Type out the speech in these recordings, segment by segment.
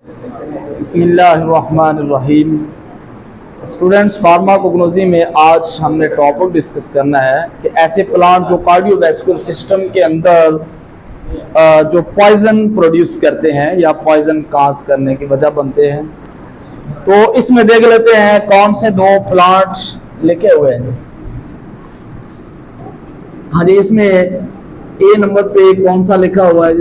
बिस्मिल्लाहिर्रहमानिर्रहीम। Students, pharmacognosy में आज हमने टॉपिक डिस्कस करना है कि ऐसे प्लांट जो कार्डियोवैस्कुलर सिस्टम के अंदर जो पॉइजन प्रोड्यूस करते हैं या पॉइजन काज करने की वजह बनते हैं। तो इसमें देख लेते हैं कौन से दो प्लांट लिखे हुए हैं। हाँ जी, इसमें ए नंबर पे कौन सा लिखा हुआ है?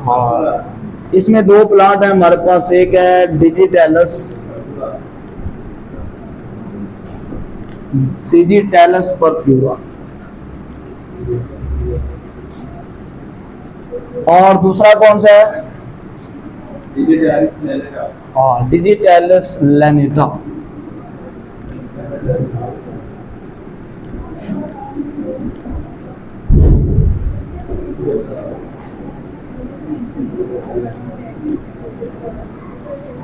हाँ, इसमें दो प्लांट है हमारे पास। एक है डिजिटैलस परप्यूरा और दूसरा कौन सा है? डिजिटैलस लैनिटा।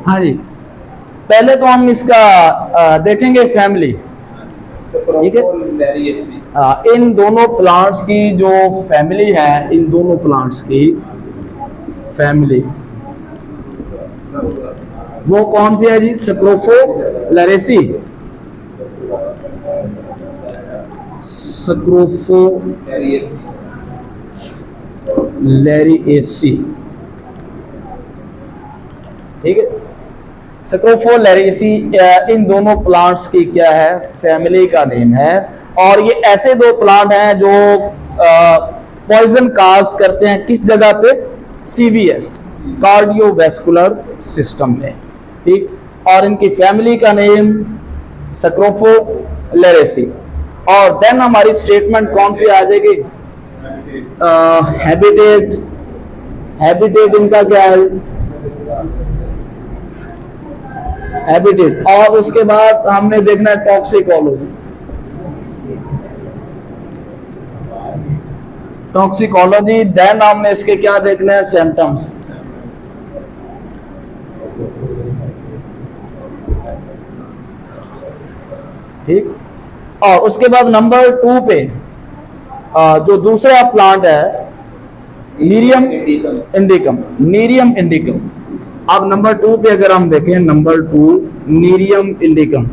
हाँ जी, पहले तो हम इसका देखेंगे फैमिली, ठीक है। इन दोनों प्लांट्स की जो फैमिली है, इन दोनों प्लांट्स की फैमिली वो कौन सी है जी? स्क्रोफोलैरेसी। स्क्रोफोलैरिएसी, ठीक है। स्क्रोफोलैरिएसी इन दोनों प्लांट्स की क्या है? फैमिली का नेम है। और ये ऐसे दो प्लांट हैं जो पॉइजन काज करते हैं किस जगह पे? सीवीएस, कार्डियोवैस्कुलर सिस्टम में, ठीक। और इनकी फैमिली का नेम स्क्रोफोलैरेसी। और देन हमारी स्टेटमेंट कौन सी आ जाएगी? हैबिटेट इनका क्या है? हैबिटेट। और उसके बाद हमने देखना है टॉक्सिकोलॉजी। देन हमने इसके क्या देखना है? सिम्टम्स। ठीक। और उसके बाद नंबर 2 पे जो दूसरा प्लांट है नीरियम इंडिकम। अब नंबर 2 पे अगर हम देखें, नंबर 2 नीरियम इंडिकम।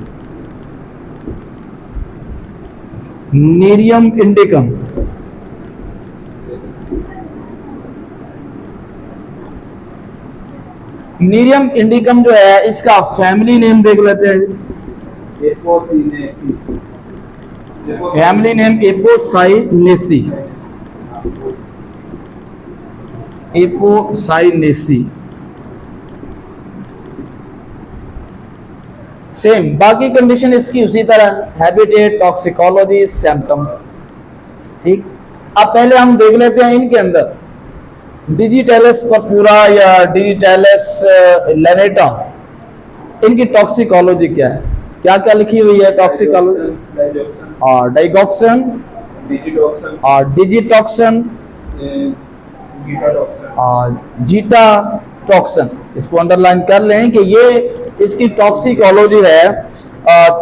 नीरियम इंडिकम जो है, इसका फैमिली नेम देख लेते हैं। Family name Apocynaceae. सेम बाकी कंडीशन इसकी उसी तरह, हैबिटेट, टॉक्सिकोलॉजी, सिम्टम्स, ठीक। अब पहले हम देख लेते हैं इनके अंदर डिजिटैलस परप्यूरा या डिजिटैलस लैनिटा, इनकी टॉक्सिकोलॉजी क्या है? क्या क्या लिखी हुई है टॉक्सिकोलॉजी? और डाइगॉक्सन और डिजिटॉक्सन और जीटा टॉक्सन। इसको अंडरलाइन कर लें कि ये इसकी टॉक्सिकोलॉजी है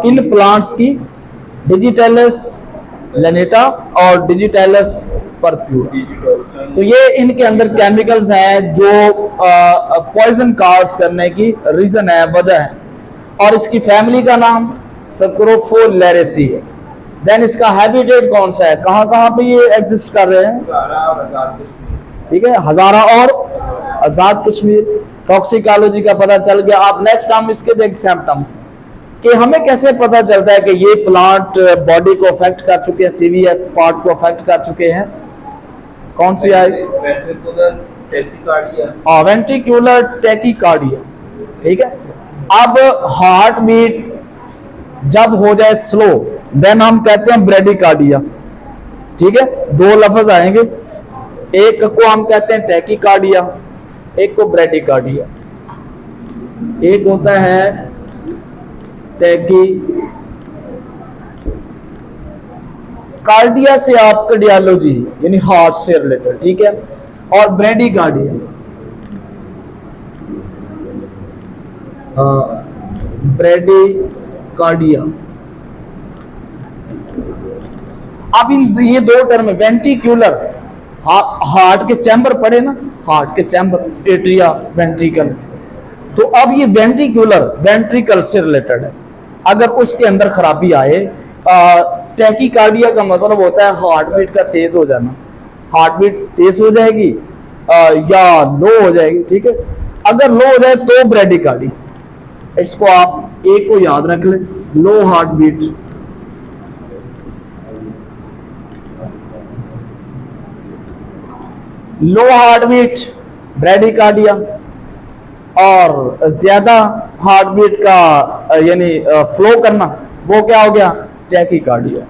किन प्लांट्स की? डिजिटैलस लैनिटा और डिजिटैलस परप्यूरा। तो ये इनके अंदर केमिकल्स हैं जो पॉइजन काज करने की रीजन है, वजह है। और इसकी फैमिली का नाम स्क्रोफोलैरेसी है। देन इसका हैबिटेट कौन सा है? कहां कहां पे ये एग्जिस्ट कर रहे हैं? ठीक है, हजारा और आजाद कश्मीर। टॉक्सिकोलॉजी का पता चल गया। आप नेक्स्ट हम इसके देख सिम्टम्स कि हमें कैसे पता चलता है कि ये प्लांट बॉडी को अफेक्ट कर चुके हैं, सीवीएस पार्ट को अफेक्ट कर चुके हैं। कौन सी आई? वेंट्रिकुलर टैकीकार्डिया, ठीक है। अब हार्ट बीट जब हो जाए स्लो, देन हम कहते हैं ब्रेडिकार्डिया, ठीक है। दो लफ्ज आएंगे, एक को हम कहते हैं टैकीकार्डिया, एक को ब्रेडिकार्डिया। एक होता है टैकी कार्डिया से आप कार्डियोलॉजी यानी हार्ट से रिलेटेड, ठीक है। और ब्रेडिकार्डिया ब्रेडिकार्डिया। अब इन ये दो टर्म वेंट्रिकुलर हार्ट के चैम्बर पड़े ना, हार्ट के चैम्बर, एट्रिया, वेंट्रिकल। तो अब ये वेंट्रिकल से रिलेटेड है। अगर उसके अंदर खराबी आए, टैकीकार्डिया का मतलब होता है हार्ट बीट का तेज हो जाना, हार्ट बीट तेज हो जाएगी या लो हो जाएगी, ठीक है। अगर लो हो जाए तो ब्रेडिकार्डिया। इसको आप एक को याद रख लें, लो हार्ट बीट, लो हार्ट बीट ब्रेडिकार्डिया, और ज्यादा हार्ट बीट का यानी फ्लो करना, वो क्या हो गया, टैकीकार्डिया।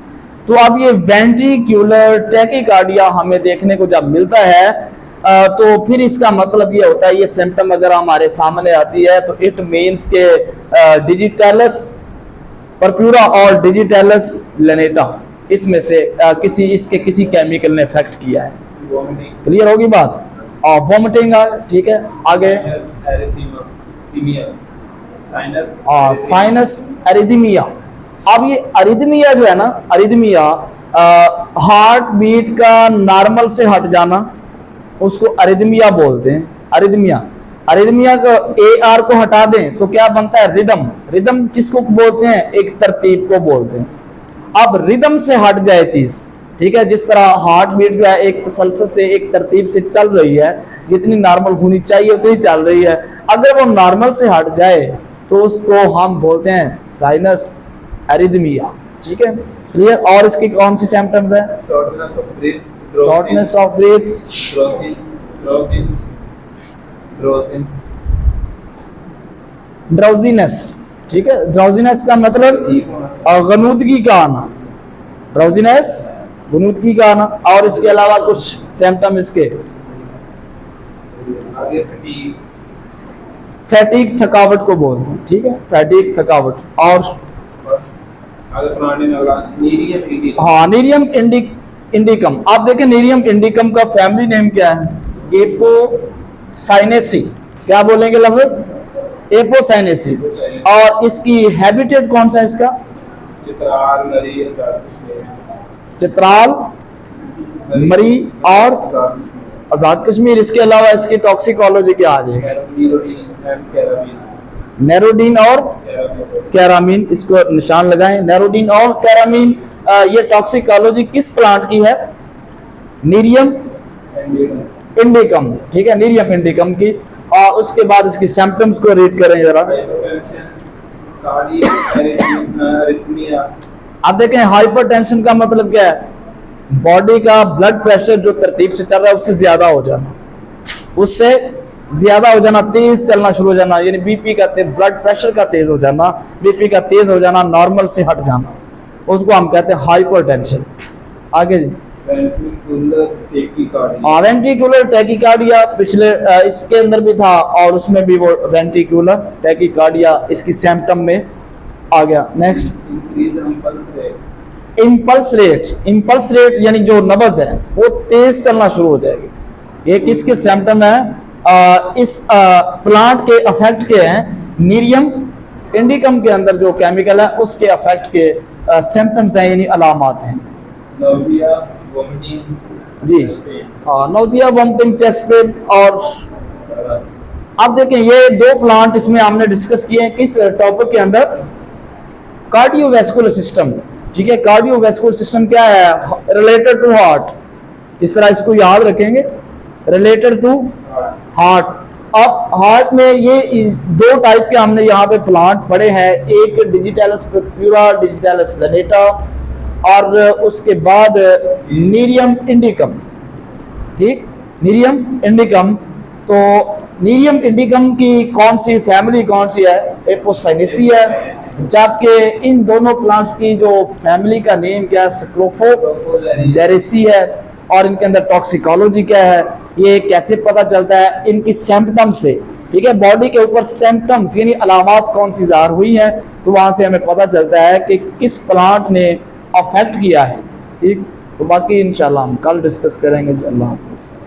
तो अब ये वेंट्रिकुलर टैकीकार्डिया हमें देखने को जब मिलता है तो फिर इसका मतलब ये होता है, ये सिम्टम अगर हमारे सामने आती है तो इट मीन्स के डिजिटैलिस परप्यूरा और डिजिटैलिस लेनेटा इसमें से किसी केमिकल ने इफेक्ट किया है। क्लियर होगी बात। और वॉमिटिंग, ठीक है। आगे साइनस एरिथमिया। अब ये अरिथमिया जो है ना, अरिथमिया हार्ट बीट का नॉर्मल से हट जाना, उसको अरिथमिया बोलते हैं। अरिथमिया का AR को हटा दें तो क्या बनता है, रिदम। रिदम किसको बोलते हैं, एक तरतीब को बोलते हैं। अब रिदम से हट जाए चीज, ठीक है, जिस तरह हार्ट बीट जो है एक तसलसल से एक तरतीब से चल रही है, जितनी नॉर्मल होनी चाहिए उतनी चल रही है, अगर वो नॉर्मल से हट जाए तो उसको हम बोलते हैं साइनस एरिथमिया, ठीक है। क्लियर। और इसकी कौन सी सिम्टम्स है, शॉर्टनेस ऑफ ब्रीथ, ड्राउजीनेस, ठीक है। ड्राउजीनेस का मतलब गनूदगी का आना, ड्राउजीनेस गनूदगी का आना। और इसके अलावा कुछ सिम्टम इसके, फैटीग थकावट को बोलते हैं, ठीक है, फैटीग थकावट। और हाँ, नीरियम इंडिकम। आप देखें नीरियम इंडिकम का फैमिली नेम क्या है, एपोसाइनेसी। क्या बोलेंगे लफ्ज़, एपोसाइनेसी। और इसकी हैबिटेट कौन सा है इसका, चित्राल, मरी और आजाद कश्मीर। इसके अलावा इसकी टॉक्सिकोलॉजी क्या आ जाएगी, नेरोडीन और कैरामीन। इसको निशान लगाएं, नेरोडीन और कैरामीन। ये टॉक्सिकोलॉजी किस प्लांट की है, नीरियम इंडिकम, ठीक है, नीरियम इंडिकम की। और उसके बाद इसकी सिम्टम्स को रीड करें जरा। आप देखें हाइपरटेंशन का मतलब क्या है, बॉडी का ब्लड प्रेशर जो तरतीब से चल रहा है उससे ज्यादा हो जाना, उससे ज्यादा हो जाना, तेज चलना शुरू हो जाना, यानी बीपी का तेज, ब्लड प्रेशर का तेज हो जाना, बीपी का तेज हो जाना, नॉर्मल से हट जाना, उसको हम कहते हैं हाइपरटेंशन। आगे जी, वेंट्रिकुलर टैकीकार्डिया पिछले इसके अंदर भी था और उसमें भी वो वेंट्रिकुलर टैकीकार्डिया इसकी सिम्टम में आ गया। नेक्स्ट, इंपल्स रेट यानी जो नब्ज है वो तेज चलना शुरू हो जाएगी। ये किसके सिम्टम है, इस प्लांट के अफेक्ट के हैं, नीरियम इंडिकम के अंदर जो केमिकल है उसके अफेक्ट के सिम्टम्स हैं, यानी अलामात हैं। जी, नोजिया, वोमिटिंग, चेस्ट पेन। और आप देखें ये दो प्लांट इसमें हमने डिस्कस किए हैं किस टॉपिक के अंदर, कार्डियोवैस्कुलर सिस्टम, ठीक है। कार्डियोवैस्कुलर सिस्टम क्या है, रिलेटेड टू हार्ट। इस तरह इसको याद रखेंगे, रिलेटेड टू हार्ट। अब हार्ट में ये दो टाइप के हमने यहाँ पे प्लांट पढ़े हैं, एक डिजिटैलिस परप्यूरा, डिजिटैलिस लेनेटा, और उसके बाद नीरियम इंडिकम, ठीक, नीरियम इंडिकम। तो नीरियम इंडिकम की कौन सी फैमिली कौन सी है, एपोसाइनेसी है, जबकि इन दोनों प्लांट्स की जो फैमिली का नेम क्या है, स्क्रोफोडेरेसी है। और इनके अंदर टॉक्सिकोलॉजी क्या है, ये कैसे पता चलता है, इनकी सिम्टम से, ठीक है, बॉडी के ऊपर सिम्टम्स यानी अलामात कौन सी ज़ाहिर हुई हैं, तो वहां से हमें पता चलता है कि किस प्लांट ने अफेक्ट किया है, ठीक। तो बाकी इंशाल्लाह हम कल डिस्कस करेंगे। अल्लाह हाफ़िज़।